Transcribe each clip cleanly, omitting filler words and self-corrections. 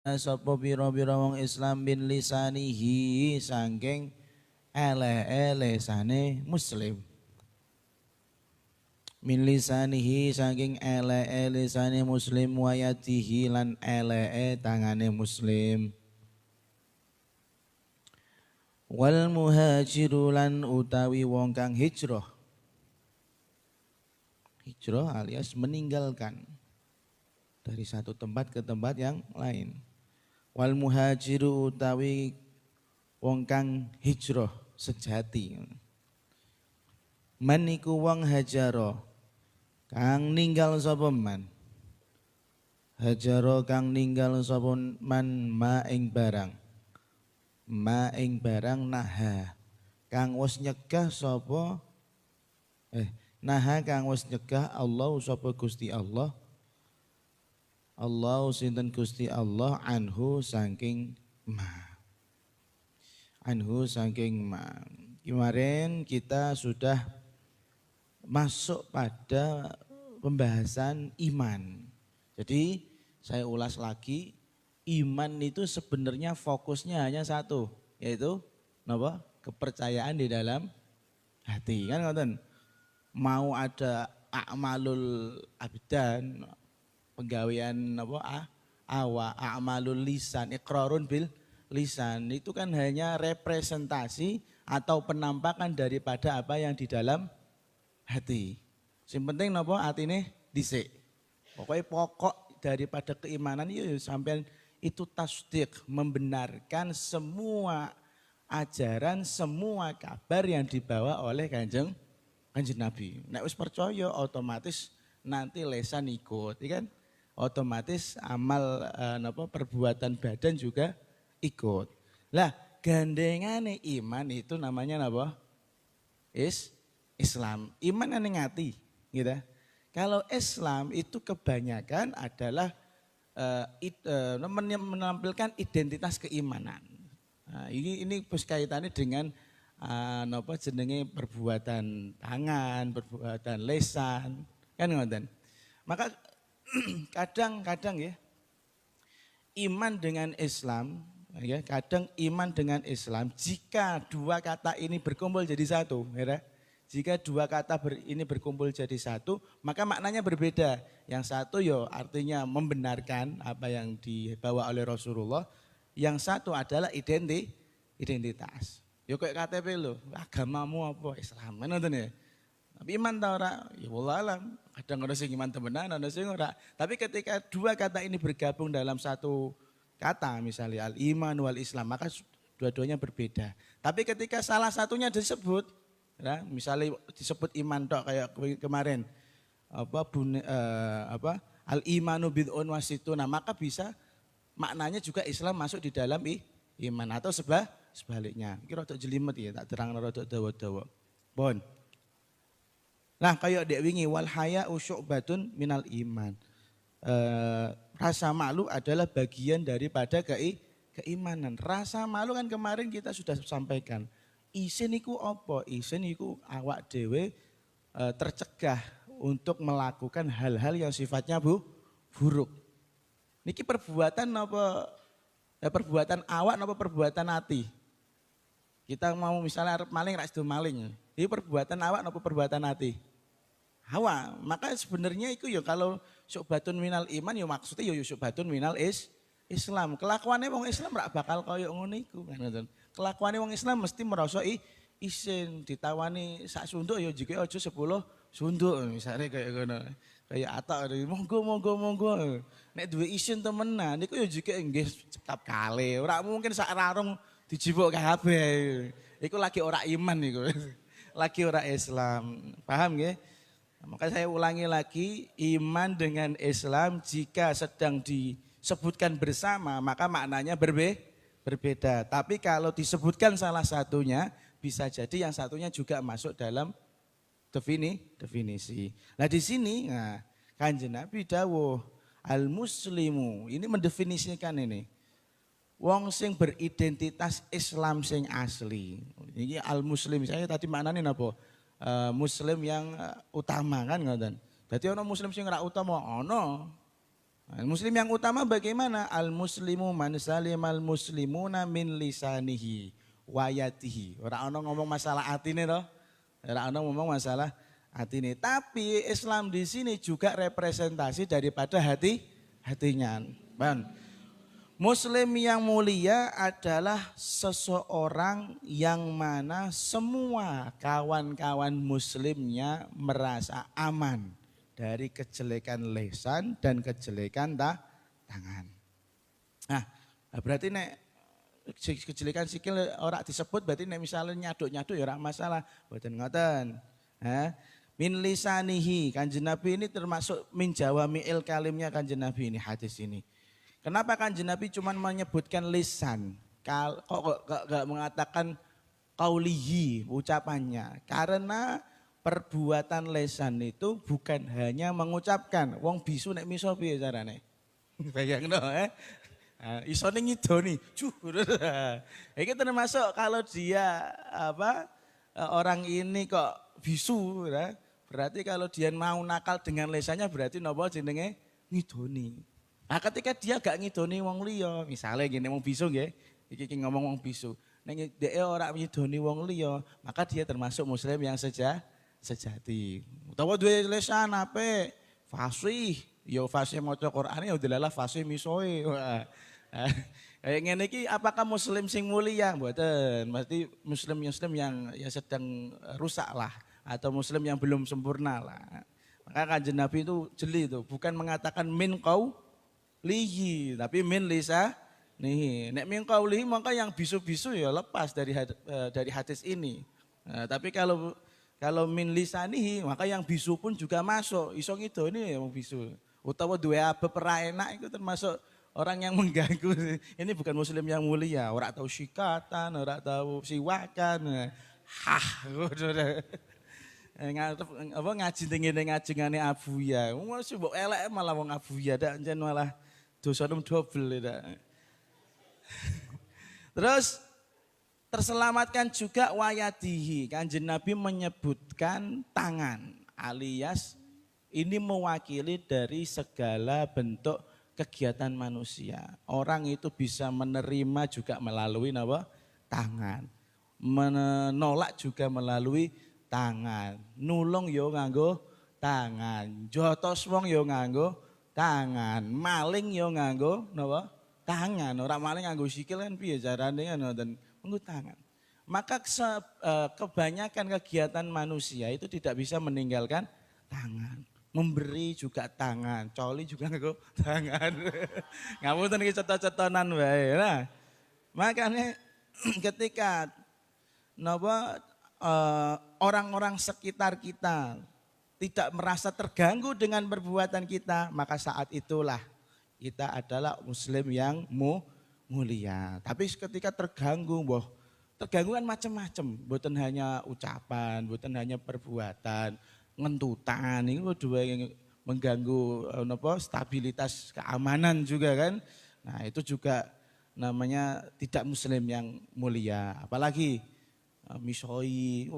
sapa pira-pira wong Islam bin lisanihi saking ele-lesane muslim. Min lisanihi saking ele-lesane muslim wayatihi lan ele tangane muslim. Wal muhajiru lan utawi wong kang hijrah. Hijrah alias meninggalkan dari satu tempat ke tempat yang lain. Wal muhajiru utawi wong kang hijrah sejati. Man iku wong hajaro kang ninggal sapa man. Hajaro kang ninggal sapa man ma ing barang. Ma ing barang naha kang wis nyegah sapa naha kang wis nyegah Allah sapa Gusti Allah. Allah sinten Gusti Allah anhu saking ma. Anhu saking ma. Kemarin kita sudah masuk pada pembahasan iman. Jadi saya ulas lagi, iman itu sebenarnya fokusnya hanya satu, yaitu apa? Kepercayaan di dalam hati. Kan ngoten. Mau ada a'malul abdan, penggawean apa a'malul lisan, iqrarun bil lisan, itu kan hanya representasi atau penampakan daripada apa yang di dalam hati. Yang penting napa atine dhisik. Pokoknya pokok daripada keimanan itu sampai itu tasdik, membenarkan semua ajaran, semua kabar yang dibawa oleh Kanjeng Nabi. Nek wis percaya otomatis nanti lesan ikut, kan? Otomatis amal perbuatan badan juga ikut. Lah, gandengane iman itu namanya apa? Islam. Iman ning ati, gitu. Kalau Islam itu kebanyakan adalah menampilkan identitas keimanan. Nah, ini kaitannya dengan jenenge perbuatan tangan, perbuatan lesan, kan ngoten. Maka kadang-kadang ya iman dengan Islam, ya kadang iman dengan Islam jika dua kata ini berkumpul jadi satu, ya. Jika dua kata ini berkumpul jadi satu, maka maknanya berbeda. Yang satu yo artinya membenarkan apa yang dibawa oleh Rasulullah. Yang satu adalah identitas. Yo kayak KTP lo, agamamu apa? Islam. Mana tuh nih? Tapi iman tau ora? Ya wallah alam. Kadang ada sing iman temenan, ada sing ora. Tapi ketika dua kata ini bergabung dalam satu kata, misalnya al-iman wal Islam, maka dua-duanya berbeda. Tapi ketika salah satunya disebut, ya, misalnya disebut iman tok kayak kemarin al-imanu bid'un wasituna, maka bisa maknanya juga Islam masuk di dalam iman atau sebaliknya. Iki rada jelimet ya, tak terang rada dawa-dawa. Bon. Nah, kayak dek wingi wal haya'u syu'batun minal iman. Rasa malu adalah bagian daripada keimanan. Rasa malu kan kemarin kita sudah sampaikan. Isin iku apa? Isin iku awak dewe tercegah untuk melakukan hal-hal yang sifatnya buruk. Niki perbuatan apa? Perbuatan awak apa perbuatan hati? Kita mau misalnya maling rak sido maling. Ini perbuatan awak apa perbuatan hati? Hawa. Maka sebenarnya itu ya kalau syu'batun minal iman ya maksudnya ya syu'batun minal Islam. Kelakuannya wong Islam rak bakal koyo ngono iku kan ngoten. Kelakuannya wong Islam mesti merasa isin ditawani sak sunduk ya jika aja 10 sunduk misalnya kayak ngono. Kayak atak monggo. Nek duwe isin temenan niku ya jika nggih cekap kali. Ora mungkin sak rarung dijibuk kabeh. Iku lagi ora iman iku. Lagi ora Islam. Paham nggih? Maka saya ulangi lagi, iman dengan Islam jika sedang disebutkan bersama maka maknanya berbeda. Tapi kalau disebutkan salah satunya bisa jadi yang satunya juga masuk dalam definisi. Nah di sini Kanjeng Nabi dawuh al-muslimu, ini mendefinisikan ini. Wong sing beridentitas Islam sing asli. Ini al-muslim, saya tadi maknanya apa? Muslim yang utama kan ngoten. Dadi ana muslim sing ora utama ana. Muslim yang utama bagaimana? Al-muslimu man salimal muslimuna min lisanihi wayatihi. Ora ono ngomong masalah atine toh. Ora ono ngomong masalah atine. Tapi Islam di sini juga representasi daripada hatinya. Bang. Muslim yang mulia adalah seseorang yang mana semua kawan-kawan muslimnya merasa aman dari kejelekan lisan dan kejelekan tangan. Nah, berarti nek kejelekan sikil ora disebut, berarti nek misalnya nyaduk-nyaduk ya ora masalah, mboten ngoten. Min lisanihi, Kanjeng Nabi ini termasuk min jawami'il kalimnya Kanjeng Nabi ini hadis ini. Kenapa Kanjeng Nabi cuma menyebutkan lisan? Kok gak mengatakan qaulihi ucapannya? Karena perbuatan lisan itu bukan hanya mengucapkan. Wong bisu nek miso piye carane? Bayangno isone ngidoni. Iki termasuk kalau dia orang ini kok bisu ya. Berarti kalau dia mau nakal dengan lisannya berarti napa jenenge ngidoni. Nah ketika dia gak ngidoni wong liya, misalnya gini wong bisu nggih, iki ngomong wong bisu. Nek dhek ora ngidoni wong liya, maka dia termasuk muslim yang sejati. Utawa duwe lisan apik, fasih, ya fasih maca Qur'ane ya delala fasih misoe. Kayak ngene iki apakah muslim sing mulia? Mboten, berarti muslim yang sedang rusak lah atau muslim yang belum sempurna lah. Maka Kanjeng Nabi itu jeli itu, bukan mengatakan min lihi, tapi min lisa nih. Nek min lihi maka yang bisu-bisu ya lepas dari hadis ini. Nah, tapi kalau min lisanihi maka yang bisu pun juga masuk. Iso gitu ini yang bisu. Utawa duwe abeb ora enak itu termasuk orang yang mengganggu. Ini bukan muslim yang mulia, ora tahu sikatan, ora tahu siwakan. Ngaji tengene ngajengane Abuya. Wes mbok elek malah wong Abuya dak jan malah dosane double dak. Terus terselamatkan juga wayadihi. Kanjeng Nabi menyebutkan tangan alias ini mewakili dari segala bentuk kegiatan manusia. Orang itu bisa menerima juga melalui tangan. Menolak juga melalui tangan. Nulung yo nganggo tangan. Jotos wong yo nganggo tangan. Maling yo nganggo tangan. Ora maling nganggo sikil kan piye carane kan nganggo tangan. Maka kebanyakan kegiatan manusia itu tidak bisa meninggalkan tangan. Memberi juga tangan, coli juga nganggo tangan. Ngapunten iki cetha-cethanan wae. Nah, makanya ketika orang-orang sekitar kita tidak merasa terganggu dengan perbuatan kita, maka saat itulah kita adalah muslim yang mulia. Tapi ketika terganggu kan macam-macam, bukan hanya ucapan, bukan hanya perbuatan, ngentutan, ini dua yang mengganggu stabilitas keamanan juga kan. Nah itu juga namanya tidak muslim yang mulia. Apalagi misoi,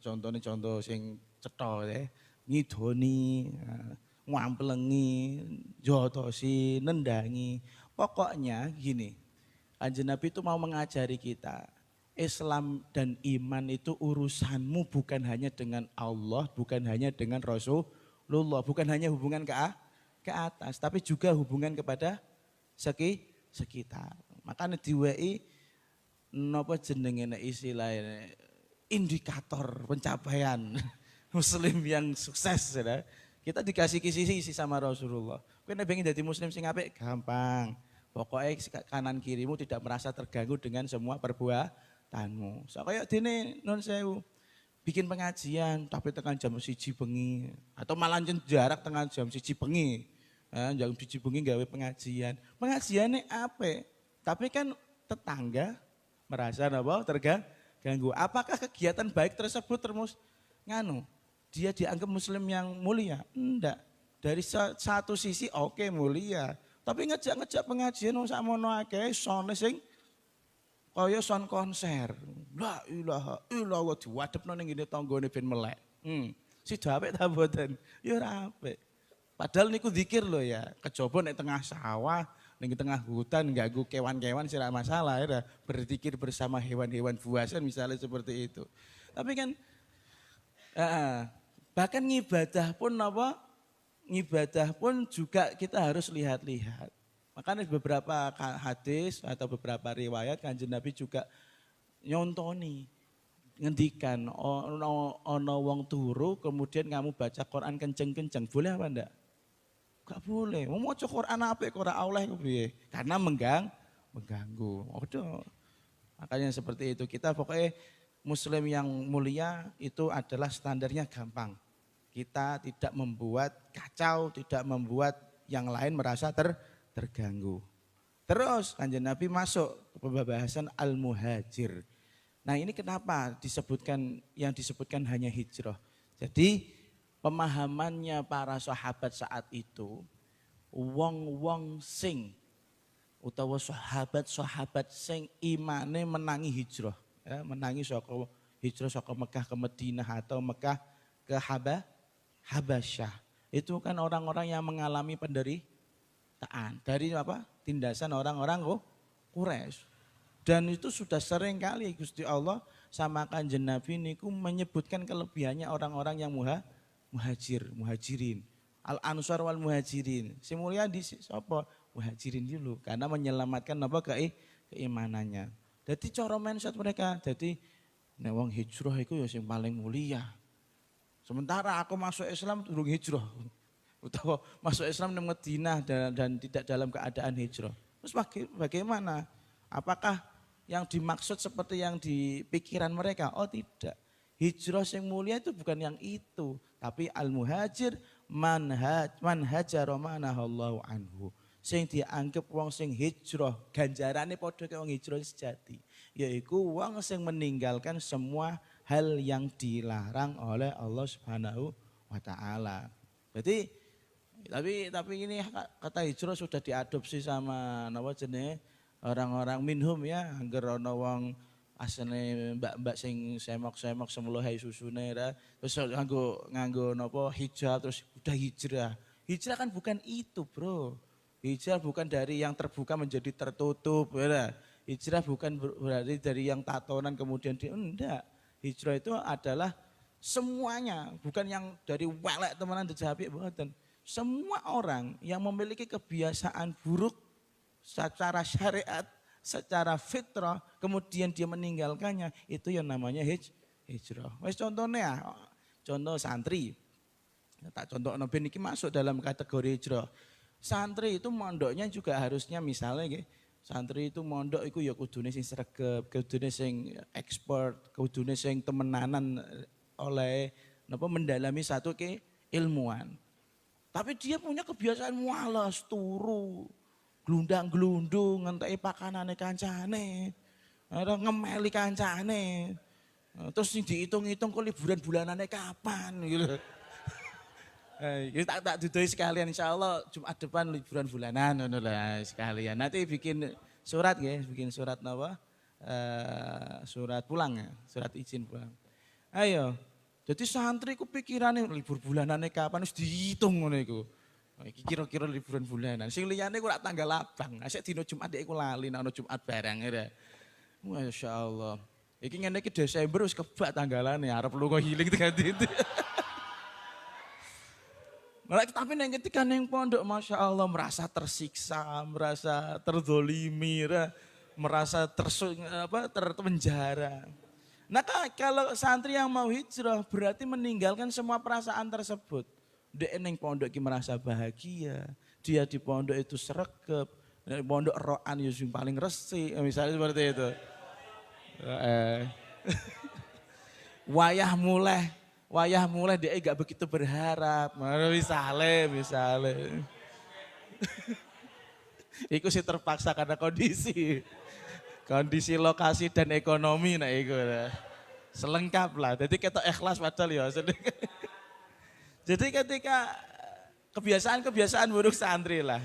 contoh sing cetha ya, ngidoni, ngamplengi, jotosi, nendangi. Pokoknya gini, Kanjeng Nabi itu mau mengajari kita, Islam dan iman itu urusanmu bukan hanya dengan Allah, bukan hanya dengan Rasulullah, bukan hanya hubungan ke atas, tapi juga hubungan kepada sekitar. Makanya diwei napa jenenge istilahnya indikator pencapaian muslim yang sukses ya. Kita dikasih kisi-kisi sama Rasulullah. Kowe nek pengen dadi muslim sing apik gampang. Pokoknya kanan kirimu tidak merasa terganggu dengan semua perbuatanmu. So kayak dene non sewu bikin pengajian tapi tekan jam 1 bengi atau malah jarak tengah jam 1 bengi. Jam 1 bengi gawe pengajian. Pengajiannya apik. Tapi kan tetangga merasa terganggu. Apakah kegiatan baik tersebut dia dianggap muslim yang mulia? Enggak. Dari satu sisi oke, mulia. Tapi ngejak pengajian wong sakmono akeh sone sing kaya son konser. La ilaha illallah diwadepno ning ngene tanggane ben melek. Sida apik ta mboten? Ya ora apik. Padahal niku zikir loh ya. Kejaba nek tengah sawah, ning tengah hutan ganggu kewan-kewan sih masalah ya. Berzikir bersama hewan-hewan buasan misalnya seperti itu. Tapi kan bahkan ngibadah pun apa? Ngibadah pun juga kita harus lihat-lihat. Makanya beberapa hadis atau beberapa riwayat Kanjeng Nabi juga nyontoni ngendikan ono wong turu kemudian kamu baca Quran kenceng-kenceng boleh apa enggak? Gak boleh. Mau maca Quran apik kok ora oleh piye? Karena mengganggu. Waduh. Makanya seperti itu kita pokoknya muslim yang mulia itu adalah standarnya gampang. Kita tidak membuat kacau, tidak membuat yang lain merasa terganggu. Terus Kanjeng Nabi masuk ke pembahasan al-muhajir. Nah ini kenapa yang disebutkan hanya hijrah. Jadi pemahamannya para sahabat saat itu, wong-wong sing utawa sahabat-sahabat sing imane menangi hijrah. Ya, menangi hijrah saka Mekah ke Madinah atau Mekah ke Habasyah. Itu kan orang-orang yang mengalami penderitaan dari apa? Tindasan orang-orang Quraisy. Dan itu sudah sering kali Gusti Allah sama Kanjeng Nabi niku menyebutkan kelebihannya orang-orang yang muhajirin. Al-Ansar wal muhajirin. Si mulia di sapa? Muhajirin dulu karena menyelamatkan apa keimanannya. Jadi cara mindset mereka, jadi nek wong hijrah iku ya sing paling mulia. Sementara aku masuk Islam durung hijrah. Utawa masuk Islam di Madinah dan tidak dalam keadaan hijrah. Terus bagaimana? Apakah yang dimaksud seperti yang di pikiran mereka? Oh tidak. Hijrah yang mulia itu bukan yang itu. Tapi al-muhajir man hajara manahallahu anhu. Sing dianggap wong sing hijrah. Ganjarane padha kaya wong hijrah sejati. Yaitu wong sing meninggalkan semua hal yang dilarang oleh Allah Subhanahu wa taala. Jadi tapi ini kata hijrah sudah diadopsi sama napa jenenge orang-orang minhum ya, angger ana wong asline mbak-mbak sing semok-semok semuluhai susune terus nganggo napa hijab terus udah hijrah. Hijrah kan bukan itu, Bro. Hijrah bukan dari yang terbuka menjadi tertutup, ya. Hijrah bukan berarti dari yang tatonan kemudian enggak. Hijrah itu adalah semuanya, bukan yang dari welek temenan dijapik mboten. Semua orang yang memiliki kebiasaan buruk secara syariat, secara fitrah, kemudian dia meninggalkannya, itu yang namanya hijrah. Wes contohnya, contoh santri. Tak contoh ben iki masuk dalam kategori hijrah. Santri itu mondoknya juga harusnya misalnya santri itu mondok itu ya kudune sing sregep, kudune sing expert, kudune sing temenanan oleh mendalami satu keilmuan. Tapi dia punya kebiasaan malas, turu, glundang-glundung ngenteki pakanane kancane. Ora ngemeli kancane. Terus sing dihitung-hitung kok liburan bulanane kapan gitu. Tak dudui sekalian insyaallah Jumat depan liburan bulanan ngono lah sekalian. Nanti bikin surat nggih, bikin surat napa? Surat pulang ya, surat izin pulang. Ayo. Jadi santri ku pikirane libur bulanane kapan wis dihitung ngono iku. Iki kira-kira liburan bulanan. Sing liyane ku rak tanggal abang. Asik dino Jumat dhek iku lali nek ono Jumat barang ya. Masyaallah. Iki ngene iki Desember wis kebak tanggalane arep lunga healing ganti. Malah tapi neng ketika neng pondok Masya Allah merasa tersiksa, merasa terzolimi, merasa terpenjara. Nah kalau santri yang mau hijrah berarti meninggalkan semua perasaan tersebut. Dia neng pondok ki merasa bahagia, dia di pondok itu sregep, di pondok roan yang paling resik, misalnya seperti itu. Wayah mulai dia gak begitu berharap, misalnya. Iku sih terpaksa karena kondisi lokasi dan ekonomi nah iku. Selengkap lah, jadi kita ikhlas padahal ya. Jadi ketika kebiasaan buruk santri lah.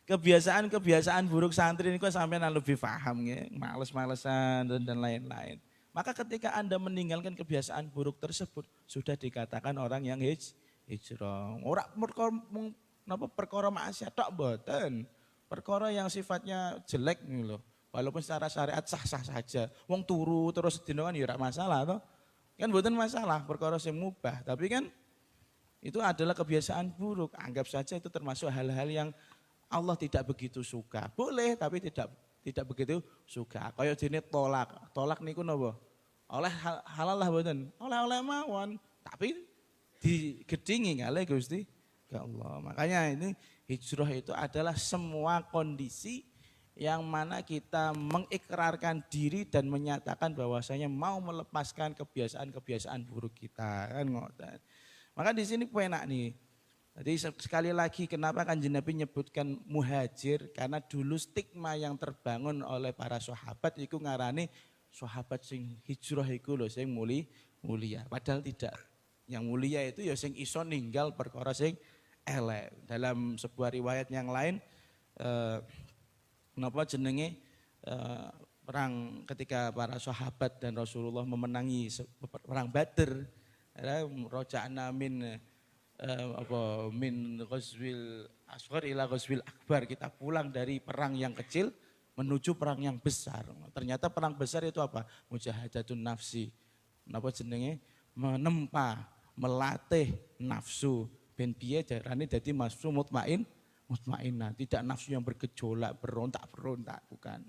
Kebiasaan buruk santri ini kok sampai lebih paham ya, males-malesan dan lain-lain. Maka ketika Anda meninggalkan kebiasaan buruk tersebut, sudah dikatakan orang yang hijrah. Ora perkara maksiat tok mboten. Perkara yang sifatnya jelek nih loh. Walaupun secara syariat sah-sah saja. Wong turu terus sedina kan ya ora masalah toh. Kan mboten masalah perkara sing mubah, tapi kan itu adalah kebiasaan buruk. Anggap saja itu termasuk hal-hal yang Allah tidak begitu suka. Boleh tapi tidak begitu suka. Kaya dene tolak. Tolak niku napa? Oleh halal lah mboten. Oleh-oleh mawon, tapi digedingi kalih Gusti Allah. Makanya ini hijrah itu adalah semua kondisi yang mana kita mengikrarkan diri dan menyatakan bahwasanya mau melepaskan kebiasaan-kebiasaan buruk kita kan ngoten. Maka di sini enak nih. Jadi sekali lagi kenapa Kanjeng Nabi menyebutkan muhajir, karena dulu stigma yang terbangun oleh para sahabat itu ngarani sahabat sing hijrah iku lho sing mulia. Padahal tidak. Yang mulia itu ya sing iso ninggal perkara sing elek. Dalam sebuah riwayat yang lain napa jenenge perang ketika para sahabat dan Rasulullah memenangi perang Badr, roja'na min min ghazwil asghar ila ghazwil akbar, kita pulang dari perang yang kecil menuju perang yang besar. Ternyata perang besar itu apa? Mujahadatun nafsi. Napa jenenge? Menempa, melatih nafsu. Ben piye jarane dadi nafsu mutmainnah, tidak nafsu yang bergejolak, berontak-berontak, bukan.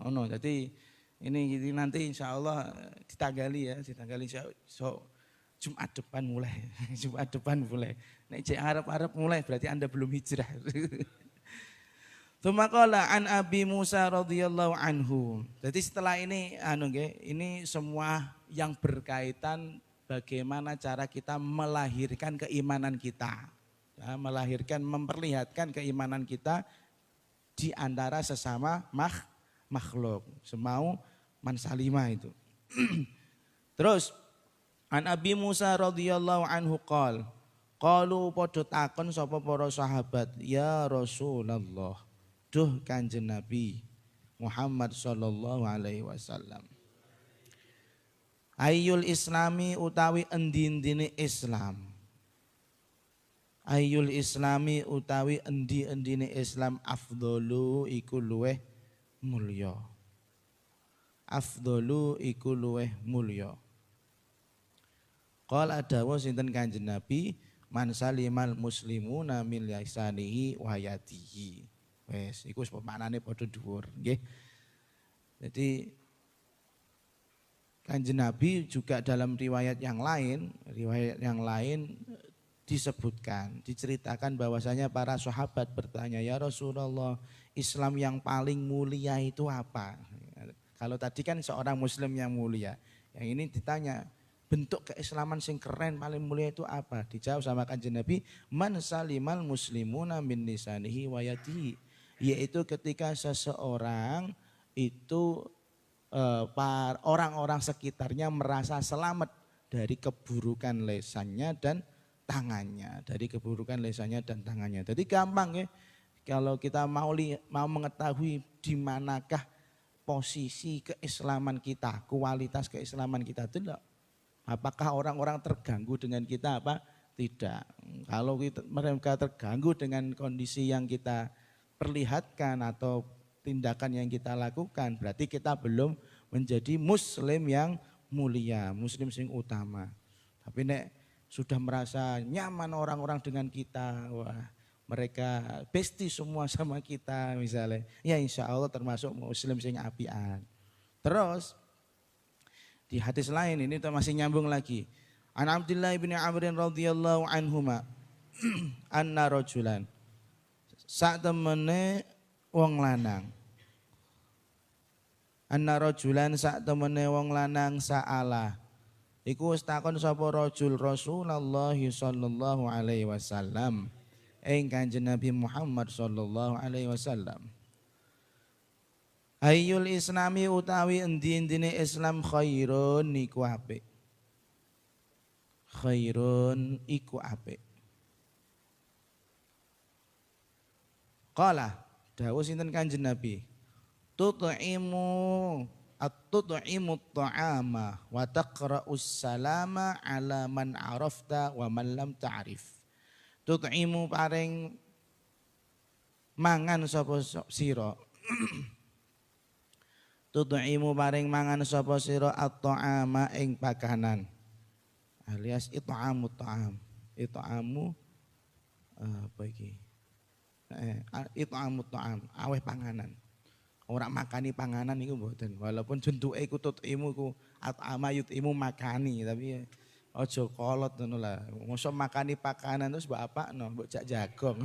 Oh no, jadi ini nanti insya Allah ditanggali so Jumat depan mulai, Jumat depan mulai. Nek cek Arab mulai berarti Anda belum hijrah. Tsumaqala an Abi Musa radhiyallahu anhu. Jadi setelah ini ini semua yang berkaitan bagaimana cara kita melahirkan keimanan kita. Ya, melahirkan, memperlihatkan keimanan kita di antara sesama makhluk. Semau mansalima itu. Terus an Abi Musa radhiyallahu anhu qalu padha takon sapa para sahabat, ya Rasulullah, duh Kanjeng Nabi Muhammad sallallahu alaihi wasallam. Ayyul islami utawi endi-endine Islam. Ayyul islami utawi endi-endine Islam afdhalu iku luweh mulya. Afdhalu iku luweh mulya. Qala dawu sinten Kanjeng Nabi, man salimal muslimuna min lisanihi wa yadihi. Wes iku maknane padha dhuwur nggih. Jadi Kanjeng Nabi juga dalam riwayat yang lain disebutkan, diceritakan bahwasanya para sahabat bertanya, ya Rasulullah, Islam yang paling mulia itu apa? Kalau tadi kan seorang muslim yang mulia, yang ini ditanya bentuk keislaman sing keren paling mulia itu apa? Dijawab sama Kanjeng Nabi, man salimal muslimuna min lisanihi wa yadihi, yaitu ketika seseorang itu orang-orang sekitarnya merasa selamat dari keburukan lesannya dan tangannya, dari keburukan lesannya dan tangannya. Jadi gampang ya, kalau kita mau mengetahui di manakah posisi keislaman kita, kualitas keislaman kita itu enggak. Apakah orang-orang terganggu dengan kita apa? Tidak. Kalau mereka terganggu dengan kondisi yang kita perlihatkan atau tindakan yang kita lakukan, berarti kita belum menjadi muslim yang mulia, muslim sing utama. Tapi nek sudah merasa nyaman orang-orang dengan kita, wah mereka besti semua sama kita misalnya, ya insya Allah termasuk muslim sing apian. Terus di hadis lain ini masih nyambung lagi. An Abdullah bin Amr radhiyallahu anhuma anna rajulan, sak temene wong lanang. Anna rajulan sak temene wong lanang sa'ala. Iku wis takon sapa rajul Rasulullah sallallahu alaihi wasallam ing Kanjeng Nabi Muhammad sallallahu alaihi wasallam. Ayyul islami utawi endi-endine Islam khairun iku apik. Khairun iku apik. Qala dawuh sinten Kanjeng Nabi, tut'imu ta'ama wa taqra'us salama ala man arafta wa man lam ta'rif. tut'imu paring mangan sapa sira tut'imu paring mangan sapa sira at-ta'ama ing pakanan alias it'amu ta'am it'amu apa iki it'amu ta'am aweh panganan ora makani panganan iku mboten walaupun bentuke iku tut'imu iku at'ama yut'imu makani tapi aja kolot ngono lah mosok makani pakanan terus mbok apakno mbok jak jagong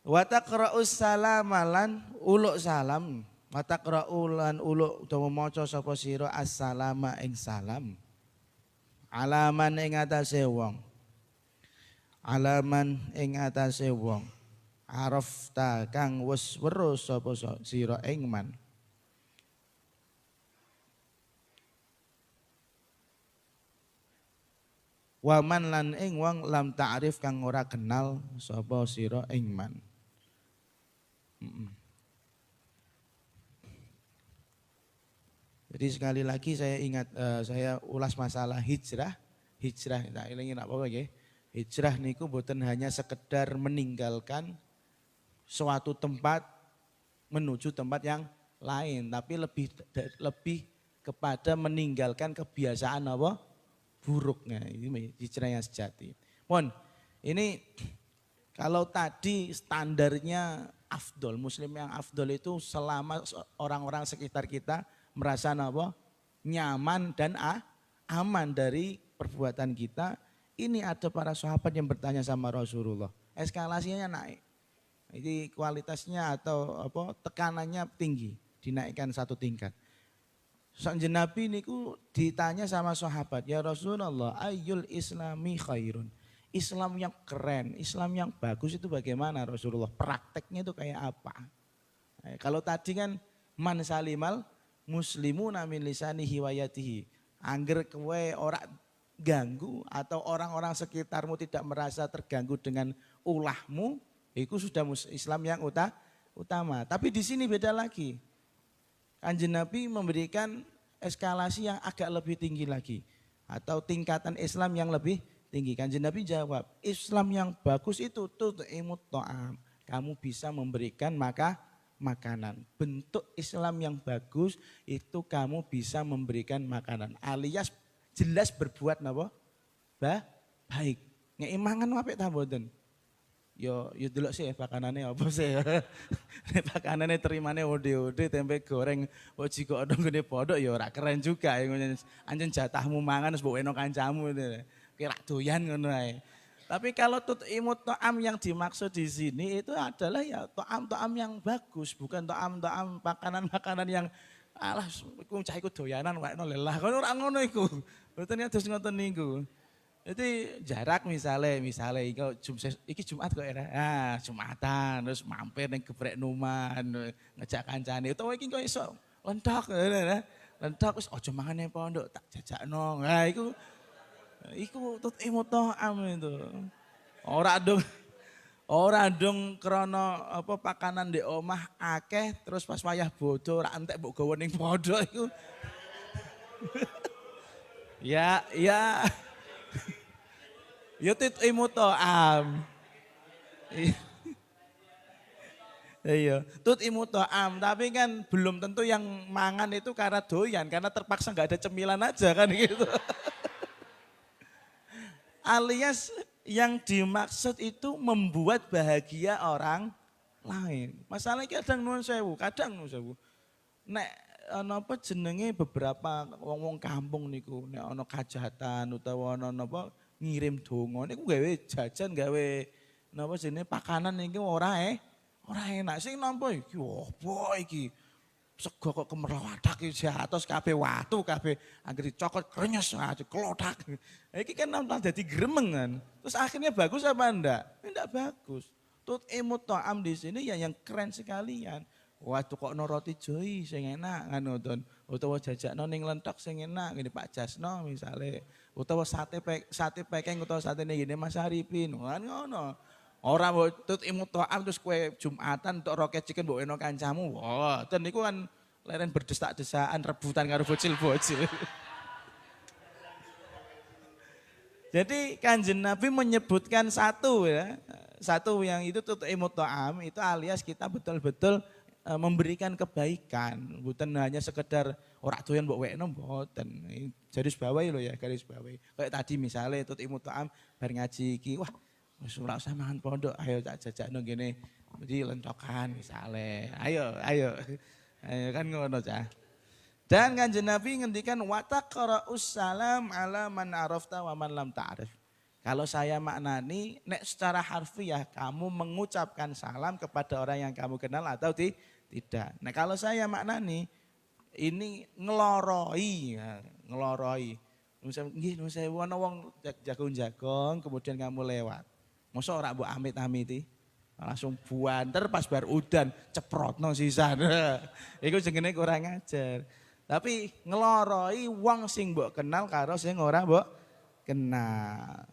wa taqra'us salama lan uluk salam wa taqra'u lan uluk utawa maca sapa sira assalama ing salam alaman ing atase wong alaman ing atase wong arafta kang wis weruh sapa sira ing man waman lan ing wong lam ta'rif kang ora kenal sapa sira ing man. Jadi sekali lagi saya ingat saya ulas masalah hijrah tak elingi nak apa nggih. Hijrah niku boten hanya sekedar meninggalkan suatu tempat menuju tempat yang lain, tapi lebih kepada meninggalkan kebiasaan apa? Buruknya. Ini hijrah yang sejati. Ini kalau tadi standarnya afdol, muslim yang afdol itu selama orang-orang sekitar kita merasa apa? Nyaman dan aman dari perbuatan kita. Ini ada para sahabat yang bertanya sama Rasulullah, eskalasinya naik. Jadi kualitasnya atau apa tekanannya tinggi, dinaikkan satu tingkat. Sanjeng Nabi niku ditanya sama sahabat, ya Rasulullah, ayyul islami khairun. Islam yang keren, Islam yang bagus itu bagaimana Rasulullah? Prakteknya itu kayak apa? Kalau tadi kan man salimal muslimuna min lisanihi wa yadihi. Angger kowe ora ganggu atau orang-orang sekitarmu tidak merasa terganggu dengan ulahmu, itu sudah Islam yang utama. Tapi di sini beda lagi. Kanjeng Nabi memberikan eskalasi yang agak lebih tinggi lagi atau tingkatan Islam yang lebih tinggi. Kanjeng Nabi jawab, Islam yang bagus itu tut'imut ta'am. Kamu bisa memberikan makanan. Bentuk Islam yang bagus itu kamu bisa memberikan makanan. Alias jelas berbuat napa? Baik. Ngeki mangan apik ta mboten? Yo delok sih pakanane apa sih. Nek pakanane terimane ode-ode tempe goreng kok jiko ada ngene podok ya ora keren juga ya anjen jatahmu mangan wis mbok eno kancamu kira doyan ngono ae. Tapi kalau tut'imut ta'am yang dimaksud di sini itu adalah ya ta'am yang bagus, bukan ta'am makanan-makanan yang alah iku cah iku doyanan wae lelah. Kono ora ngono iku. Mboten terus ngoten niku. Jadi jarak misalnya iki Jumat kok era. Ah, Jumatan terus mampir ning geprek Numan, ngejak kancane utawa iki kok iso lentok lentok wis aja mangan ning pondok tak jajakno. Nah, iku tut'imut ta'am itu. Ora dong krana apa pakanan ndek omah akeh terus pas wayah bodho ora entek mbok gawa ning pondok iku. Ya. Ya tut'imut ta'am. Iya, tut'imut ta'am, tapi kan belum tentu yang mangan itu karena doyan, karena terpaksa nggak ada cemilan aja kan gitu. Alias yang dimaksud itu membuat bahagia orang lain. Masalahnya kadang nuwun sewu. Nek ana apa jenenge beberapa wong-wong kampung niku nek ana kajahatan utawa ana napa ngirim donga niku gawe jajan gawe napa jenenge pakanan niku ora enak sing nampa iki opo iki sego kok kemerlawadak iki atos kabeh watu kabeh anggere cokot krenyes klothak. Iki kan nonton dadi gremeng kan. Terus akhirnya bagus apa enggak? Enggak bagus. Tut'imut ta'am di sini ya yang keren sekalian. Waduh kok no roti joi sing enak kan ngoten. Utawa jajakno ning lentok sing enak ngene Pak Jasno misale. Utawa sate pekeng utawa sate ning ngene Mas Arifin. Kan ngono. Ora tut'imut ta'am terus kowe Jumatan entuk roket chicken mbok eno kancamu. Wah, ten niku kan leren berdesak-desakan rebutan karo bocil-bocil. Jadi Kanjeng Nabi menyebutkan satu ya, satu yang itu tut'imut ta'am itu alias kita betul-betul memberikan kebaikan, bukan hanya sekedar ora doyan mbok wekno mboten. Garis bawahi lho ya, garis bawahi. Kayak tadi misalnya tut'imut ta'am bar ngaji iki, wah wis ora usah mangan pondok, ayo tak jajakno ngene di lencokan misalnya. Ayo, ayo. Ayo kan ngono cah. Dan Kanjeng Nabi ngendikan wataqra'us salam ala man arafta wa man lam ta'rif. Kalau saya maknani, nek secara harfiah kamu mengucapkan salam kepada orang yang kamu kenal atau tidak. Nah kalau saya maknani, ini ngeloroi, ya, ngeloroi. Misalnya saya wana wong jagung-jagung, kemudian kamu lewat. Masa ora mbok amit-amiti? Langsung buanter pas bar udan, ceprotno sisan. Iku jenenge kurang ajar. Tapi ngeloroi wong sing mbok kenal karo sing ora mbok kenal.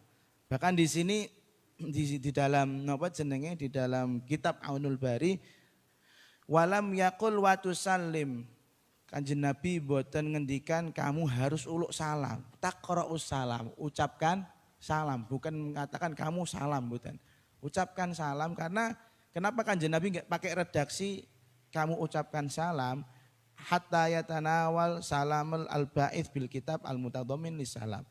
Bahkan di sini di dalam napa jenenge di dalam kitab Aunul Bari walam yakul wa tusallim. Kanjeng Nabi boten ngendikan kamu harus uluk salam. Taqra'us salam, ucapkan salam, bukan mengatakan kamu salam bukan. Ucapkan salam karena kenapa Kanjeng Nabi enggak pakai redaksi kamu ucapkan salam hatta yatanawal salamul al-ba'its bil kitab al-mutadammin lis salam.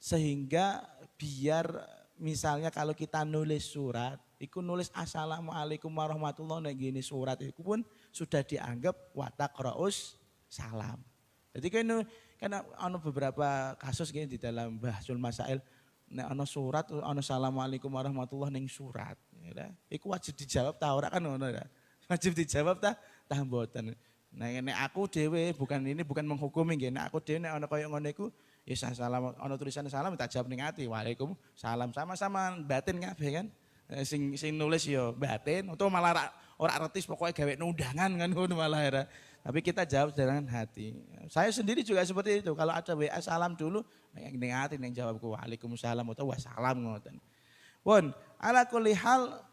Sehingga biar misalnya kalau kita nulis surat, itu nulis assalamualaikum warahmatullahi wabarakatuh, gini surat itu pun sudah dianggap wataqra'us salam. Jadi kan ada beberapa kasus di dalam Bahsul Masail, ada surat, ada assalamualaikum warahmatullahi wabarakatuh surat. Itu wajib dijawab ta ora kan ngono ya. Wajib dijawab ta mboten. Nah nek aku dhewe bukan menghukumi nggih, nek aku dhewe nek ana kaya ngono iku ya salam ana tulisan salam tak jawab ning ati. Waalaikumsalam sama-sama batin kabeh kan. Sing nulis ya batin atau malah ora artis pokoknya gawe undangan kan ngono malah ya. Tapi kita jawab dengan hati. Saya sendiri juga seperti itu. Kalau ada WA salam dulu ning ati ning jawabku waalaikumsalam atau wassalam ngoten. Pun ala kulli hal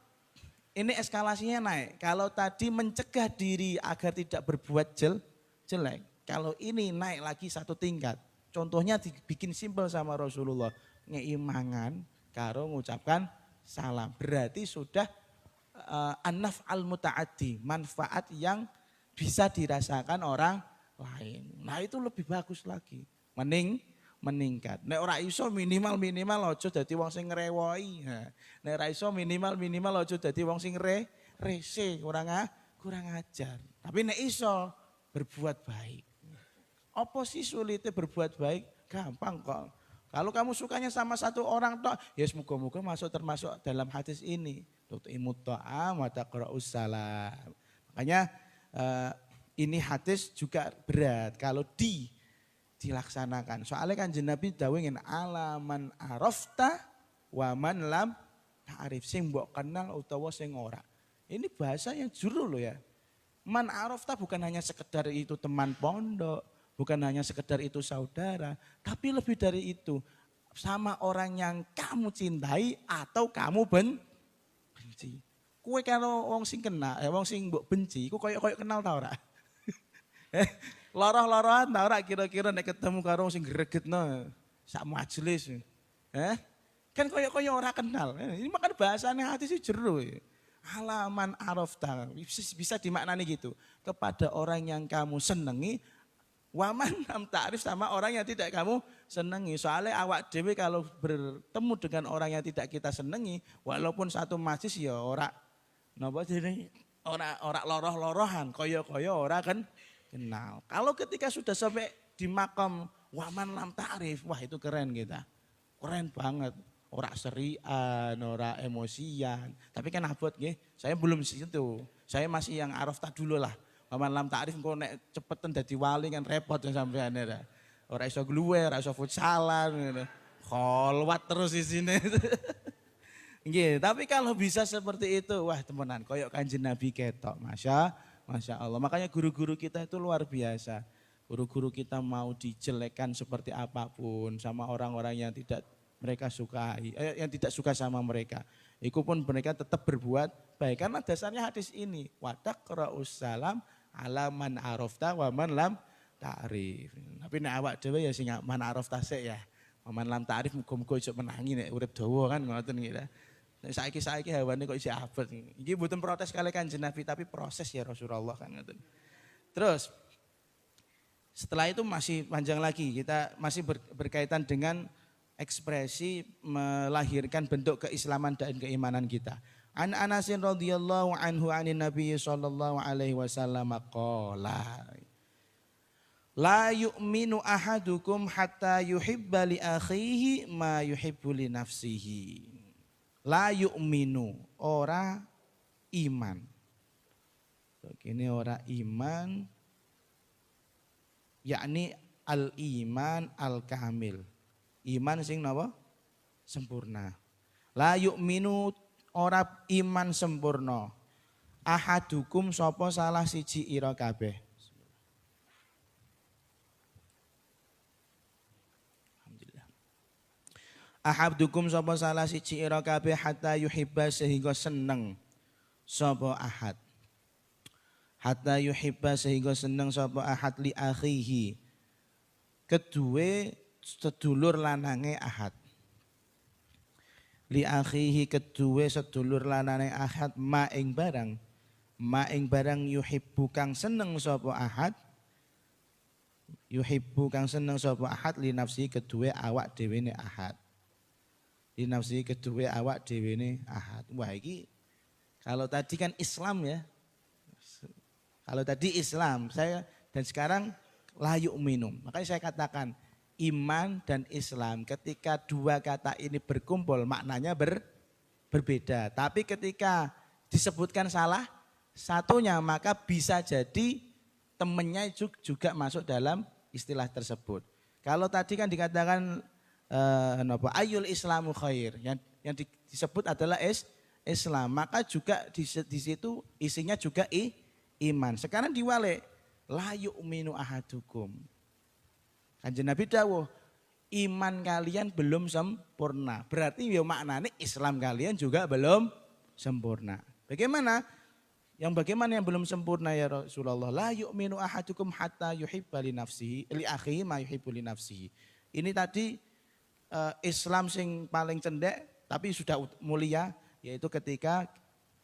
ini eskalasinya naik. Kalau tadi mencegah diri agar tidak berbuat jelek. Kalau ini naik lagi satu tingkat. Contohnya dibikin simpel sama Rasulullah. Ngeimangan karo mengucapkan salam. Berarti sudah an-naf al-muta'addi. Manfaat yang bisa dirasakan orang lain. Nah itu lebih bagus lagi. Meningkat. Nek ora iso minimal aja dadi wong sing ngrewoi. Nek ora iso minimal aja dadi wong sing rese, kurang ajar. Tapi nek iso berbuat baik. Apa sih sulitnya berbuat baik? Gampang kok. Kalau kamu sukanya sama satu orang tok, ya semoga-moga termasuk dalam hadis ini. Tut'imut ta'am wa taqra'us salam. Makanya ini hadis juga berat kalau dilaksanakan. Soalnya kan Nabi dawuh alaman arafta wa man lam ta'rif, sing mbok kenal utawa sing ora. Ini bahasa yang juru loh ya. Man arafta bukan hanya sekedar itu teman pondok, bukan hanya sekedar itu saudara, tapi lebih dari itu sama orang yang kamu cintai atau kamu benci. Kue kalau wong sing kenal, wong sing mbok benci, ku koyo kenal ta ora? Loroh-lorohan ta ora kira-kira nek ketemu karo sing gregetno sak majelis. Kan koyo ora kenal. Ini makan bahasanya hati sih jero. Alaman arafta bisa dimaknani gitu. Kepada orang yang kamu senengi, waman lam ta'rif sama orang yang tidak kamu senengi. Soalnya awak dhewe kalau bertemu dengan orang yang tidak kita senengi, walaupun satu majlis ya ora napa jenenge ora loroh-lorohan, koyo ora kan kenal. Kalau ketika sudah sampai di makam waman lam ta'rif, wah itu keren kita. Keren banget. Ora serian, ora emosian. Tapi kan abot nggih, saya belum situ. Saya masih yang arafta dulu lah. Waman lam ta'rif kok nek cepetan dadi wali kan repot sampean ya. Ora iso gluwe, ora iso futsalan ngono. Kholwat terus di sini. Nggih, tapi kalau bisa seperti itu, wah temenan koyok Kanjeng Nabi ketok. Masya Allah. Makanya guru-guru kita itu luar biasa. Guru-guru kita mau dijelekan seperti apapun sama orang-orang yang tidak mereka sukai, yang tidak suka sama mereka. Itu pun mereka tetap berbuat baik. Karena dasarnya hadis ini. Wataqra'us salam ala man arafta wa man lam ta'rif. Tapi nek awak dhewe ya sing man arafta sik ya. Maman lam ta'rif muga-muga iso menangi nek urip dawa kan ngoten nggih ta. Nek saiki hawane kok isih abot. Iki mboten protes kali Kanjeng Nabi tapi proses ya Rasulullah kan ngoten. Terus setelah itu masih panjang lagi, kita masih berkaitan dengan ekspresi melahirkan bentuk keislaman dan keimanan kita. An Anasin radhiyallahu anhu anin Nabi sallallahu alaihi wasallam qala la yu'minu ahadukum hatta yuhibba li akhihi ma yuhibbu li nafsihi. La yu'minu, ora iman. Ini ora iman, yakni al-iman al-kamil. Iman sing napa? Sempurna. La yu'minu, ora iman sempurna. Ahadukum sapa salah siji ira kabeh. Alhamdulillah. Ahadukum sapa salah siji ira kabeh hatta yuhibba sehingga seneng sapa ahad. Hatta yuhibba sehingga seneng sapa ahad li akhihi. Kedue sedulur lanange ahad. Li akhihi kedue sedulur lanange ahad ma ing barang yuhibbu kang seneng sapa ahad. Yuhibbu kang seneng sapa ahad li nafsi kedue awak dhewene ahad. Li nafsi kedue awak dhewene ahad. Wah iki kalau tadi kan Islam ya. Kalau tadi Islam, saya dan sekarang la yu'minu. Makanya saya katakan iman dan Islam ketika dua kata ini berkumpul maknanya berbeda. Tapi ketika disebutkan salah satunya maka bisa jadi temennya juga masuk dalam istilah tersebut. Kalau tadi kan dikatakan ayyul islamu khair, yang disebut adalah Islam, maka juga di situ isinya juga iman. Sekarang diwale la yu'minu ahadukum. Kanjeng Nabi dawuh, iman kalian belum sempurna. Berarti ya maknanya Islam kalian juga belum sempurna. Bagaimana yang belum sempurna ya Rasulullah? La yu'minu ahadukum hatta yuhibba li nafsihi li akhihi ma yuhibbu li nafsihi. Ini tadi Islam sing paling cendek tapi sudah mulia, yaitu ketika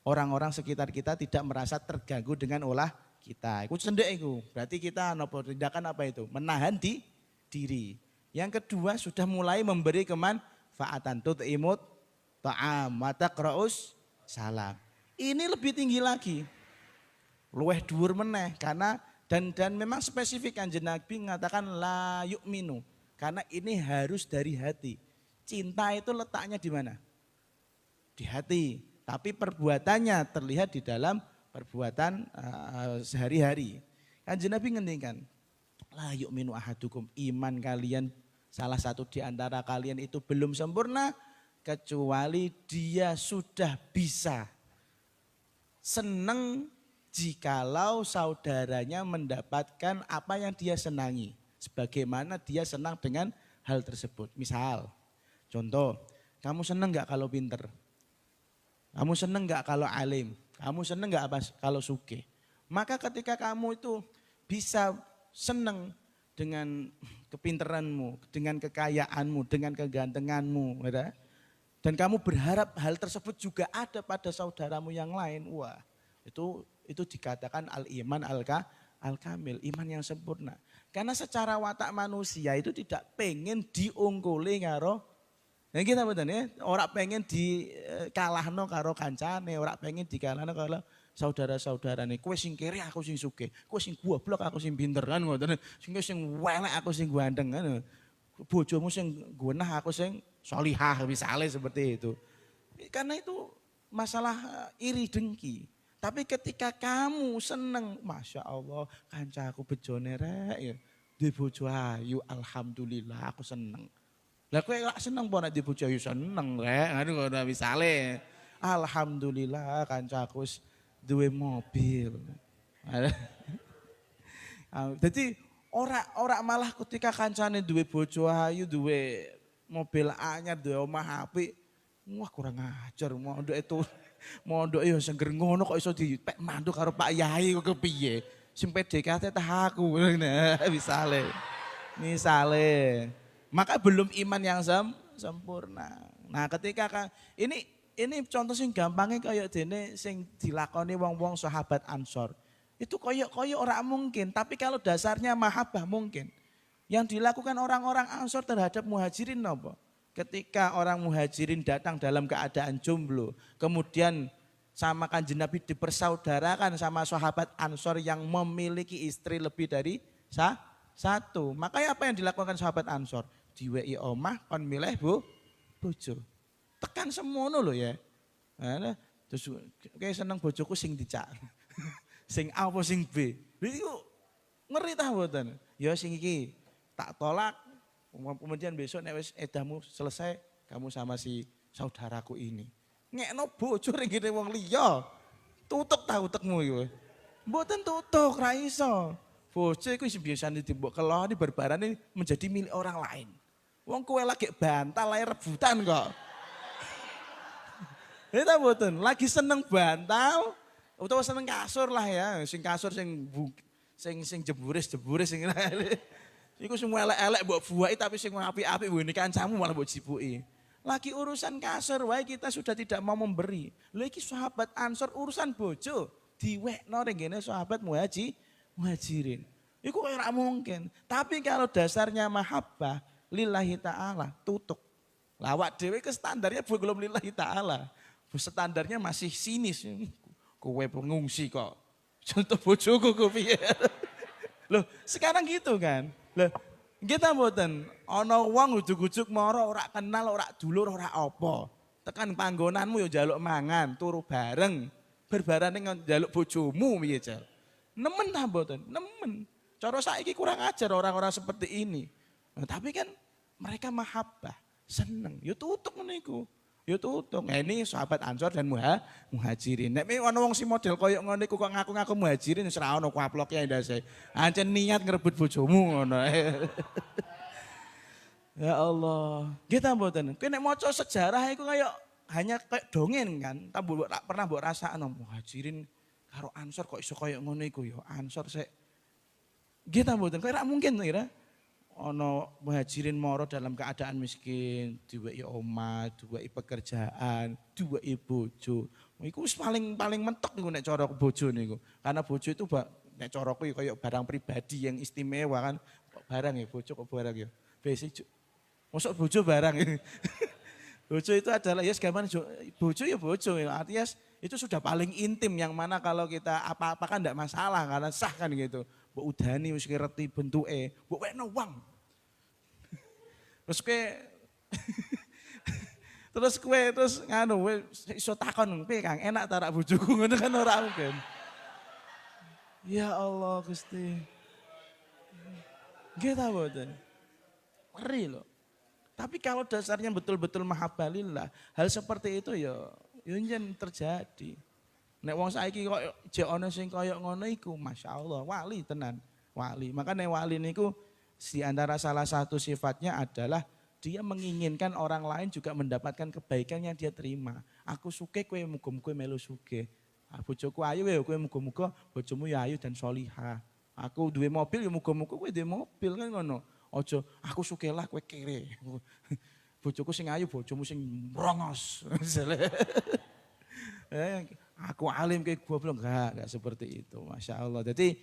orang-orang sekitar kita tidak merasa terganggu dengan olah kita. Itu cendek itu. Berarti kita tindakan apa itu? Menahan diri. Yang kedua sudah mulai memberi kemanfaatan. Tut'imut ta'am wa taqra'us salam. Ini lebih tinggi lagi. Luweh dhuwur meneh karena dan memang spesifik Kanjeng Nabi mengatakan la yu'minu. Karena ini harus dari hati. Cinta itu letaknya di mana? Di hati. Tapi perbuatannya terlihat di dalam perbuatan sehari-hari. Kanjeng Nabi ngendikan, la yu'minu ahadukum, iman kalian salah satu di antara kalian itu belum sempurna kecuali dia sudah bisa senang jikalau saudaranya mendapatkan apa yang dia senangi. Sebagaimana dia senang dengan hal tersebut. Misal, contoh, kamu senang gak kalau pinter? Kamu seneng gak kalau alim? Kamu seneng gak kalau sugih? Maka ketika kamu itu bisa seneng dengan kepinteranmu, dengan kekayaanmu, dengan kegantenganmu, ya? Dan kamu berharap hal tersebut juga ada pada saudaramu yang lain, wah itu dikatakan al-iman al-kamil, iman yang sempurna. Karena secara watak manusia itu tidak pengen diungkuli karo nah kita betul ya, orang pengen dikalahno karo kancane, orang pengen dikalahno karo saudara-saudarane. Kowe sing kere aku sing sugih, kowe sing goblok aku sing pinter kan ngoten. Sing welek aku sing ganteng kan. Bojomu sing gunah aku sing sholihah misalnya seperti itu. Karena itu masalah iri dengki. Tapi ketika kamu seneng, Masya Allah kancaku bejone rek ya. Di bojo ayu alhamdulillah aku seneng. Lah kowe lak seneng apa nek di bojo ayu seneng rek, ngono misale. Alhamdulillah kancaku wis duwe mobil. Jadi ora malah ketika kancane duwe bojo ayu, duwe mobil anyar, duwe omah apik, wah kurang ajar mondok itu. Mondok ya senger ngono kok iso dipek mantu karo Pak Yai kok kepiye? Sing PDKT tah aku misale. Maka belum iman yang sempurna. Nah, ini contoh sing gampangnya kayak dene sing dilakoni wong-wong sahabat Ansor. Itu koyok-koyok orang mungkin, tapi kalau dasarnya mahabbah mungkin. Yang dilakukan orang-orang Ansor terhadap muhajirin apa? Ketika orang muhajirin datang dalam keadaan jomblo, kemudian sama Kanjeng Nabi dipersaudarakan sama sahabat Ansor yang memiliki istri lebih dari satu. Makanya apa yang dilakukan sahabat Ansor? Diweki omah kon milih bojo. Tekan semono lho ya. Nah, terus kayak seneng bojoku sing dicak. Sing A apa sing B. Iku ngeri ta mboten? Ya sing iki tak tolak, kemudian besok nek wis edamu selesai, kamu sama si saudaraku ini. Ngekno bojo ring ngene wong liya. Tutuk ta utekmu iku. Mboten tutuk, ra iso. Bojo iku sing biasane dimbok keloni barbarane menjadi milik orang lain. Wong kowe lagi bantal ae rebutan kok. Eta mboten, lagi seneng bantal utawa seneng kasur lah ya, sing kasur sing jeburis sing iku semua elek-elek mbok buaki tapi sing apik-apik ngene kancamu malah mbok jibuki. Lagi urusan kasur wae kita sudah tidak mau memberi. Lha iki sahabat Ansor urusan bojo diwekno ning ngene sahabat muhajirin. Iku ora mungkin. Tapi kalau dasarnya mahabbah lillahi ta'ala tutuk. Lawak dhewe ke standarnya belum lillahi ta'ala. Standarnya masih sinis. Kowe pengungsi kok. Contoh bojoku kok piye. Loh, sekarang gitu kan. Loh, kita mboten ana wong ujug-ujug mara ora kenal, ora dulur, ora apa. Tekan panggonanmu ya njaluk mangan, turu bareng. Berbarane njaluk bojomu piye, Jal. Nemen ta mboten? Nemen. Cara saiki kurang ajar orang-orang seperti ini. Nah, tapi kan mereka mahabbah, seneng. Ya tutuk ngene iku. Ya tutuk. Nah, ini sahabat Ansor dan muhajirin. Nek ana wong si model koyo ngono iku kok ngaku-ngaku muhajirin wis ra ono kuaploke ndase. Ancen niat ngrebut bojomu ngono. Ya Allah. Kita mboten. Kowe nek maca sejarah iku kayak hanya kayak dongeng kan. Tak pernah mbok rasakno muhajirin karo Ansor kok iso koyo ngono iku ya. Ansor sik. Kita mboten. Kayak ra mungkin kira. Ono muhajirin moro dalam keadaan miskin, duweki omah, duweki pekerjaan, duweki bojo. Iku wis paling mentok niku nek cara bojo niku. Karena bojo itu nek caraku kayak barang pribadi yang istimewa kan. Barang ya bojo kok barang ya. Besi mosok bojo barang. Bojo itu adalah ya segampang bojo ya bojo ya. Artinya itu sudah paling intim yang mana kalau kita apa-apa kan enggak masalah karena sah kan gitu. Mbok udani wis ngerti bentuke, mbok wekno wong. Terus kowe nganu iso takon piye Kang, enak ta rak bojoku ngono kan ora mungkin. Ya Allah Gusti. Nggih ta mboten? Ngeri loh. Tapi kalau dasarnya betul-betul mahabbah lillah, hal seperti itu ya njen terjadi. Nek wong saiki kok jek ana sing kaya ngono iku masyaallah wali tenan, wali. Makanya wali niku di antara salah satu sifatnya adalah dia menginginkan orang lain juga mendapatkan kebaikan yang dia terima. Aku suke kowe muga-muga melu sugih. Bojoku ayu ya kowe muga-muga bojomu ya ayu dan solihah. Aku duwe mobil ya muga-muga kowe duwe mobil kan ngono. Aja aku suke lah kowe kere. Bojoku sing ayu bojomu sing brongos. Aku alim kayak goblok enggak seperti itu. Masya Allah. Jadi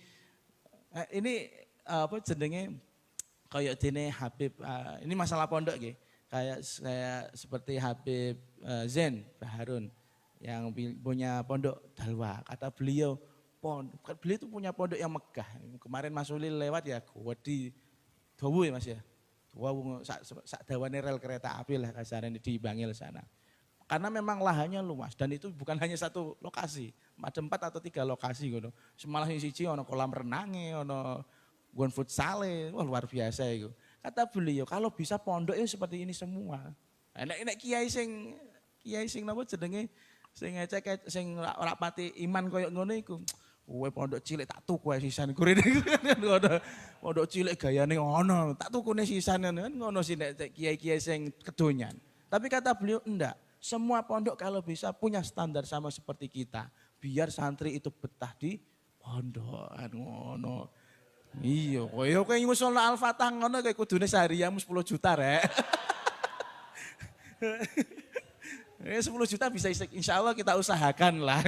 ini apa jenenge kayak dene Habib ini masalah pondok nggih. Kayak seperti Habib Zain Baharun yang punya pondok Dalwa. Kata beliau itu punya pondok yang megah. Kemarin Mas Ulil lewat ya di Dawu ya Mas ya. Dawu sak dawane rel kereta api lah kasarane di Bangil sana. Karena memang lahannya luas dan itu bukan hanya satu lokasi, ada 4 atau 3 lokasi gitu. Semalah yang siji ono kolam renange, ono gon futsale, wah luar biasa itu. Kata beliau kalau bisa pondoknya seperti ini semua. Nek kiai sing napa jenenge sing ngecek sing ora pati iman koyo ngono iku. Kowe pondok cilik tak tuku sisan kurene ngono. Pondok cilik gayane ngono, tak tukune sisan ngono sih nek kiai-kiai sing kedonyan. Tapi kata beliau enggak. Semua pondok kalau bisa punya standar sama seperti kita. Biar santri itu betah di pondokan ngono. Iya, kowe ngusulno Al-Fatah ngono kowe kudune seharianmu 10 juta rek. 10 juta bisa insya Allah kita usahakan lah.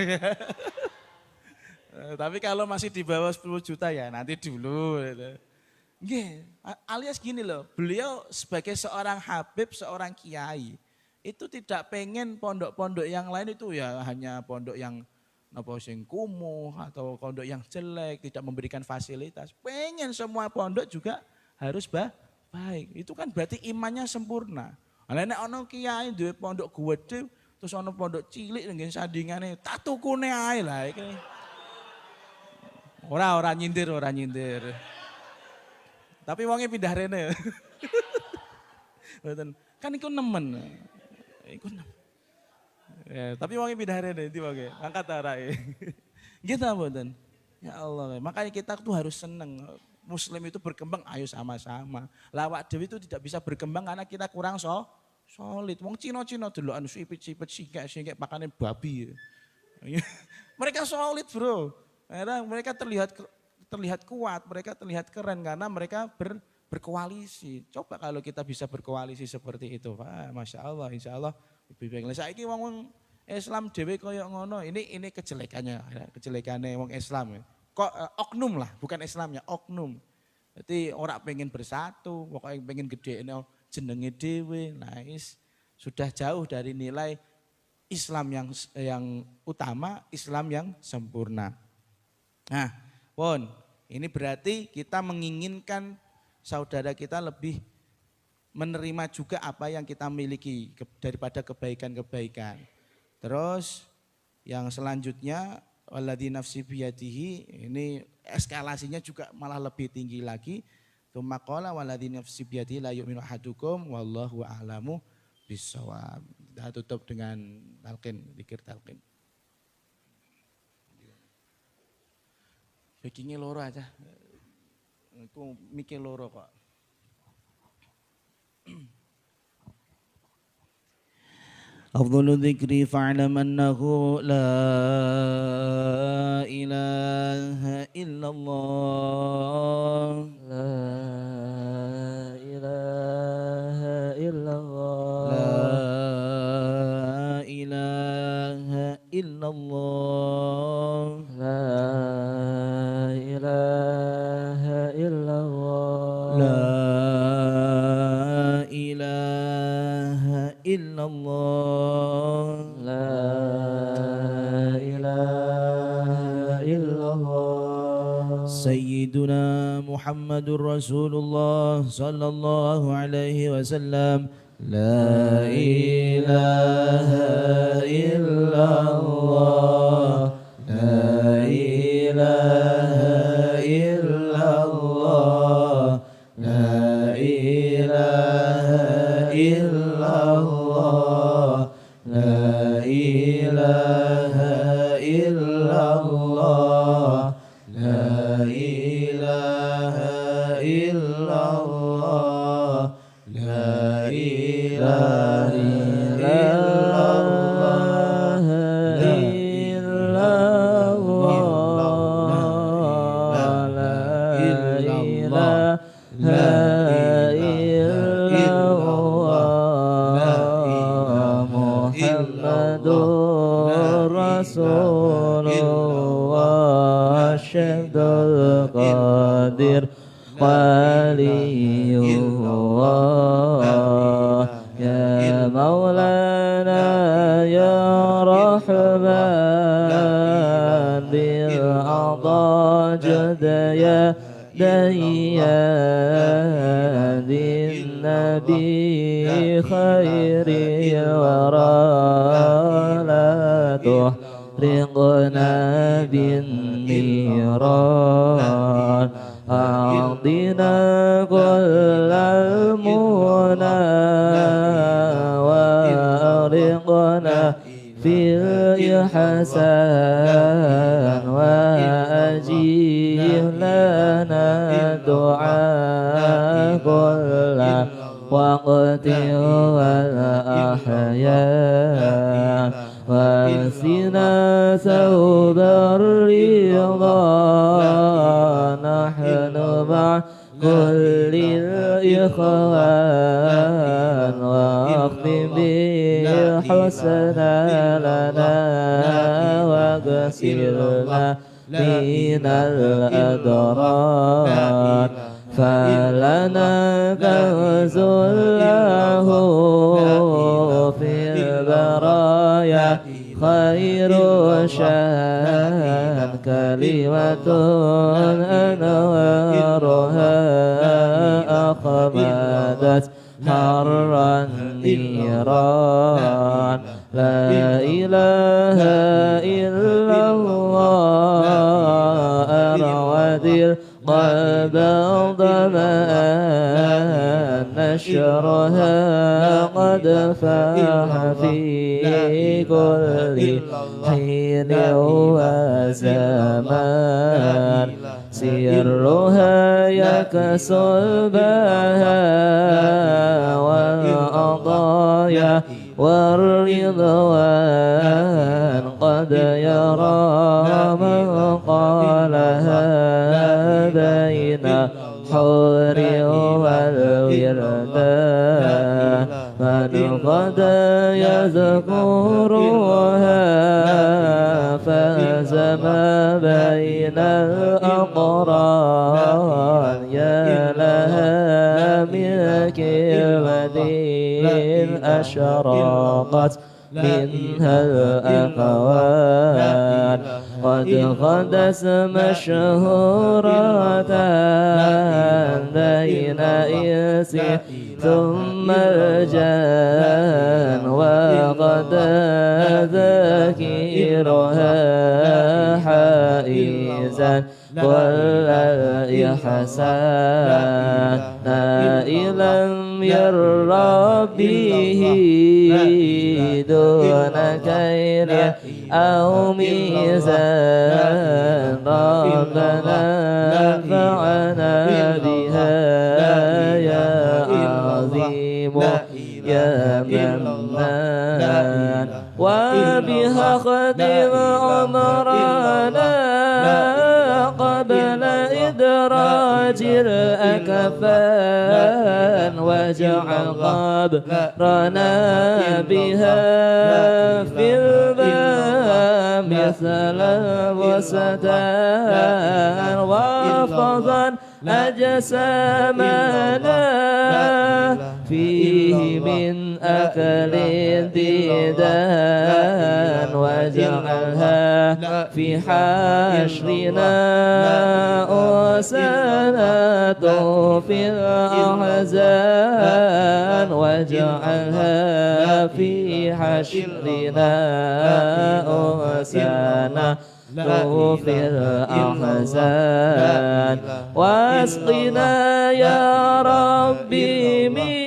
Tapi kalau masih di bawah 10 juta ya nanti dulu. Nggih, alias gini loh, beliau sebagai seorang habib, seorang kiai, itu tidak pengen pondok-pondok yang lain itu ya hanya pondok yang napa sing kumuh atau pondok yang jelek, tidak memberikan fasilitas. Pengen semua pondok juga harus baik. Itu kan berarti imannya sempurna. Lah nek ana kiai duwe pondok gede terus ana pondok cilik nggih sandingane tak tukune ae lah iki. Ora nyindir. Tapi wonge pindah rene. Mboten. Kan iku nemen. Iku nemen. Ya, tapi wonge pindah rene ndi wonge? Angkat arae. Nggih ta mboten? Ya Allah, makanya kita tuh harus seneng. Muslim itu berkembang, ayo sama-sama. Lawak dewi itu tidak bisa berkembang karena kita kurang solid. Wong Cina-Cina delokan sipit-sipit singkek pakane babi. Mereka solid, Bro. Mereka terlihat kuat, mereka terlihat keren karena mereka berkoalisi. Coba kalau kita bisa berkoalisi seperti itu, Pak, Masya Allah, insya Allah lebih baik. Saiki wong Islam dhewe koyo ngono, ini kejelekannya wong Islam. Kok oknum lah, bukan Islamnya, oknum. Jadi orang pengen bersatu, pokoknya pengen gede jenenge dhewe. Nah, sudah jauh dari nilai Islam yang utama, Islam yang sempurna. Nah, Pon, ini berarti kita menginginkan saudara kita lebih menerima juga apa yang kita miliki daripada kebaikan-kebaikan. Terus yang selanjutnya waladzi nafsi biyadihi, ini eskalasinya juga malah lebih tinggi lagi. Tsumma qala waladzi nafsi biyadihi la yu'minu ahadukum wallahu a'lamu bissawab. Kita tutup dengan talqin, zikir talqin. Bikinnya loro aja. Aku mikir loro kok. Afdhalu dzikri fa'lam annahu la ilaha illallah. La ilaha illallah. La ilaha illallah. La ilaha illallah. La ilaha illallah. La ilaha illallah. Sayyiduna Muhammadur Rasulullah sallallahu alaihi wasallam. La ilaha illallah. La ilaha illallah. La ilaha illallah. La ilaha illallah. La ilaha illallah. La ilaha Rasulullah Syekhdul Qadir Waliyullah Ya Maulana Ya Rahman Bil A'dha Jadaya Dayya Din Nabi Khairi Wara La تحرقنا بالنيران أعطنا كل المنى وأرقنا في الإحسان وأجيب لنا دعاء كل وقت والأحيان واسنا ثوب الرضا نحن الإخوان واختم بالحسنى لنا واغسلنا من الأدرار فلنا كنز له في البرايا خير شان كلمة أنوارها أخمدت حر النيران لا إله إلا الله أروت القلب ضمان نشرها قد فاح في كل حين وزمان سرها يكس البهاء والعطايا والرضوان قد يرى من قالها بين حور والولدان من قد يذكرها فاز ما بين الأقران يا لها من كلمة أشرقت منها الأكوان قد قدس مشهورة بين إنس ثم الجان وقد ذكرها حائزا كل الإحسان نائلا من ربه دون كيل أو ميزان ربنا انفعنا بها يا عظيم يا منان وبها خدم عمرنا قبل إدراج الأكفان واجعل قبرنا بها في الباب مثل الوسدان وفضا أجسامنا فيه من أكل الديدان واجعلها في حشرنا أسنة في الأحزان واجعلها في حشرنا أسنة في الأحزان واسقنا يا ربي من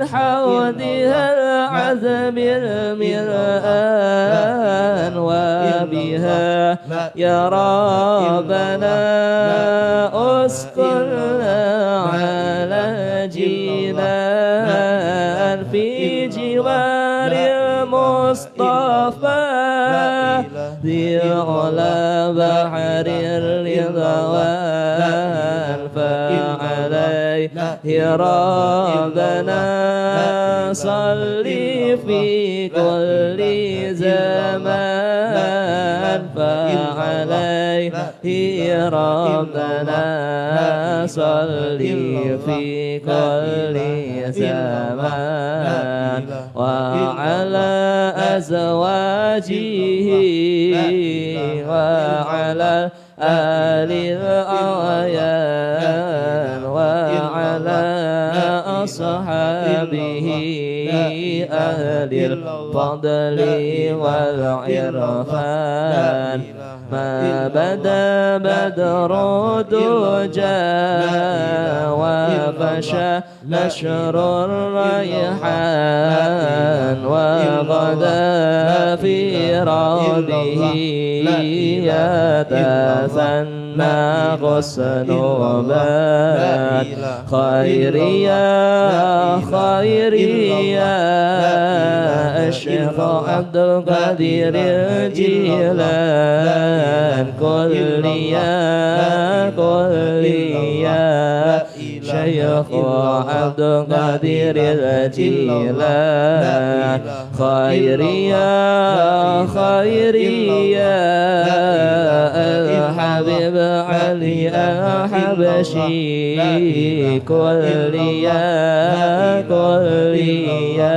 حوضها العذب المرآن وبها يا ربنا اسكننا على جنان في جوار المصطفى ذي على بحر الرضوان فعليه ربنا صلي في كل زمان فعليه ربنا صلي في كل زمان وعلى أزواجه وعلى آل الأعيان وعلى أصحابه أهل الفضل والعرفان ما بدا بدر دجى وفشى نشر الريحان وغدا في روضه يتثنى غصن وبان خيري يا الشيخ عبد القادر الجيلان كل يا شيخ عبد القادر الجيلان خيريا خيريا الحبيب علي الحبشي كليا كليا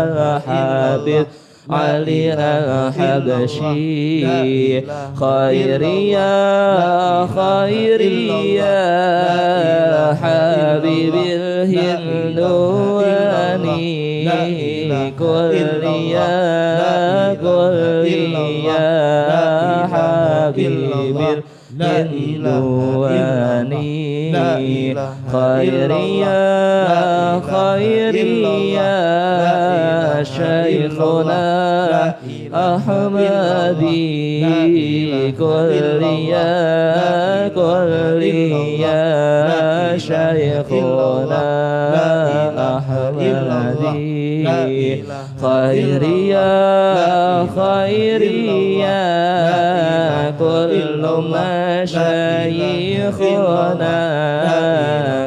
الحبيب علي الحبشي خيريا خيريا حبيب الهندواني كليا كليا حبيب الهندواني خيريا خيريا شيخنا أحمدي كليا كليا شيخنا أحمدي خيريا خيريا كل مشايخنا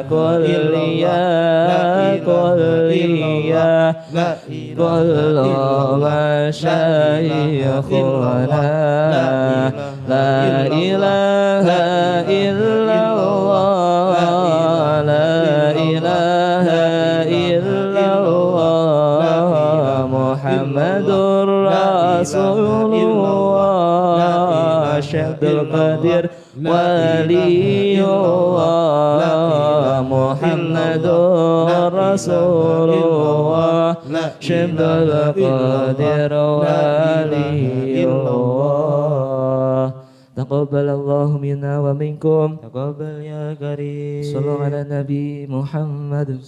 كليا كليا كل مشايخنا لا إله إلا الله لا إله إلا الله محمد رسول الله شهد القدير ولي الله محمد رسول الله شهد القدير ولي الله تقبل الله منا ومنكم تقبل يا كريم صلوا على النبي محمد